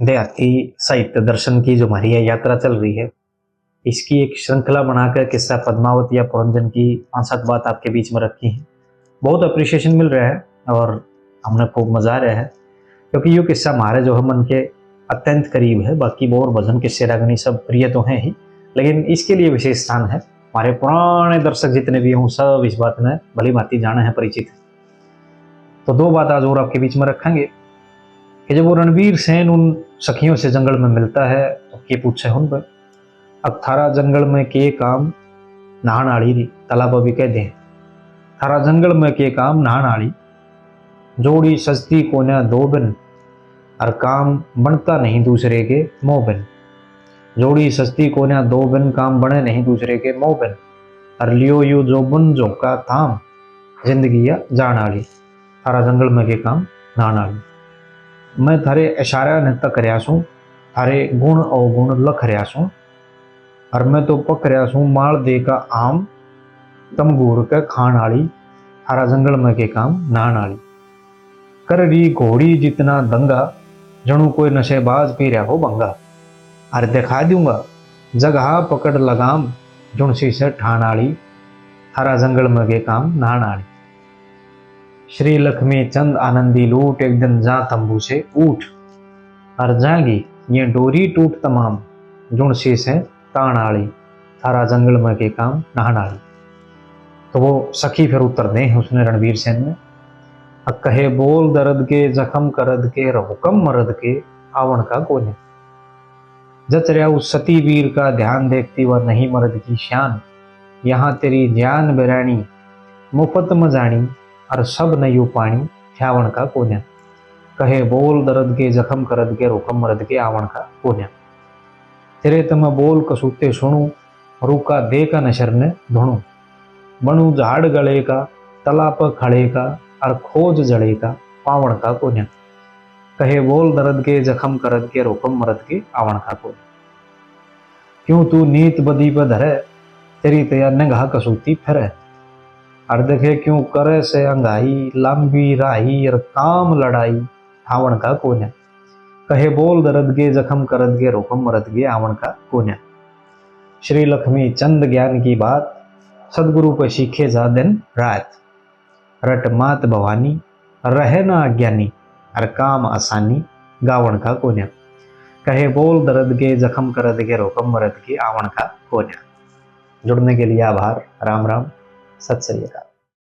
देहाती साहित्य दर्शन की जो हमारी यह यात्रा चल रही है, इसकी एक श्रृंखला बनाकर किस्सा पद्मावत या पुरंजन की 5-7 बात आपके बीच में रखी है। बहुत अप्रिशिएशन मिल रहा है और हमने खूब मजा आ रहा है, क्योंकि ये किस्सा हमारे जो है मन के अत्यंत करीब है। बाकी बोर भजन किस्से रागनी सब प्रिय तो हैं ही, लेकिन इसके लिए विशेष स्थान है। हमारे पुराने दर्शक जितने भी हों सब इस बात में भली भांति जाने हैं, परिचित है। तो 2 बात आज और आपके बीच में रखेंगे कि जब वो रणवीर सेन उन सखियों से जंगल में मिलता है तो ये पूछे उन पर, अब थारा जंगल में के काम नहान आड़ी री, तालाब भी कह दे थारा जंगल में के काम नहान आड़ी, जोड़ी सस्ती कोन्या दो बिन, और काम बनता नहीं दूसरे के मोह बिन। जोड़ी सस्ती कोन्या दो बिन, काम बने नहीं दूसरे के मोह बिन, और लियो यू जो बुन झोंका थाम, जिंदगी या जान आली, थारा जंगल में के काम नहान आली। मैं थारे इशारा ने तक रहा सूँ, थारे गुण अवगुण लख रहा सूँ, और मैं तो पक रहा सूँ माल दे का आम, तमगूर के खान आली, थारा जंगल में के काम नहान आली। कर रही घोड़ी जितना दंगा, जणु कोई नशेबाज पी रहा हो भंगा, और दिखा दूंगा जगह पकड़ लगाम, जुणसी से ठान आली, थारा जंगल में के काम नहान आली। श्री लक्ष्मी चंद आनंदी लूट, एक दिन जा तंबू से उठ, और जागी ये डोरी टूट तमाम, जुणसी से तान आली, थारा जंगल में के काम नहान आली। तो वो सखी फिर उत्तर दें उसने रणवीर सेन ने, कहे बोल दर्द के जख्म करद के, हुक्म मरद के आवण का कोने। जच रहा उस सती वीर का ध्यान, देखती वह नहीं मर्द की शान, यहाँ तेरी जान बिरानी मुफ्त में जानी, और सब नयू पानी थ्यावण का कोन्या। कहे बोल दर्द के जख्म करद के, हुक्म मरद के आवण का कोन्या। तेरे तम बोल कसूते सुनू, रूका दे का नशर ने धुणू, बनू झाड़ गले का तला पर खड़े का, और खोज जड़े का पावण का कोन्या। कहे बोल दर्द के जख्म करद के, हुक्म मरद के आवण का कोन्या। क्यों तू नीत बदी पर धरे, तेरी तैयार निगाह कसूती फिरे, और देखे क्यों करे से अंगाई, लंबी राही और काम लड़ाई, आवण का कोन्या। कहे बोल दर्द के जख्म करद के, हुक्म मरद के आवण का कोन्या। श्री लक्ष्मी चंद ज्ञान की बात, सदगुरु पर सीखे जा दिन रात, रट मात भवानी रहे ना अज्ञानी, और काम आसानी गावण का कोन्या। कहे बोल दर्द के जख्म करद के, हुक्म मरद के आवण का कोन्या। जुड़ने के लिए आभार। राम राम, सत श्री अकाल।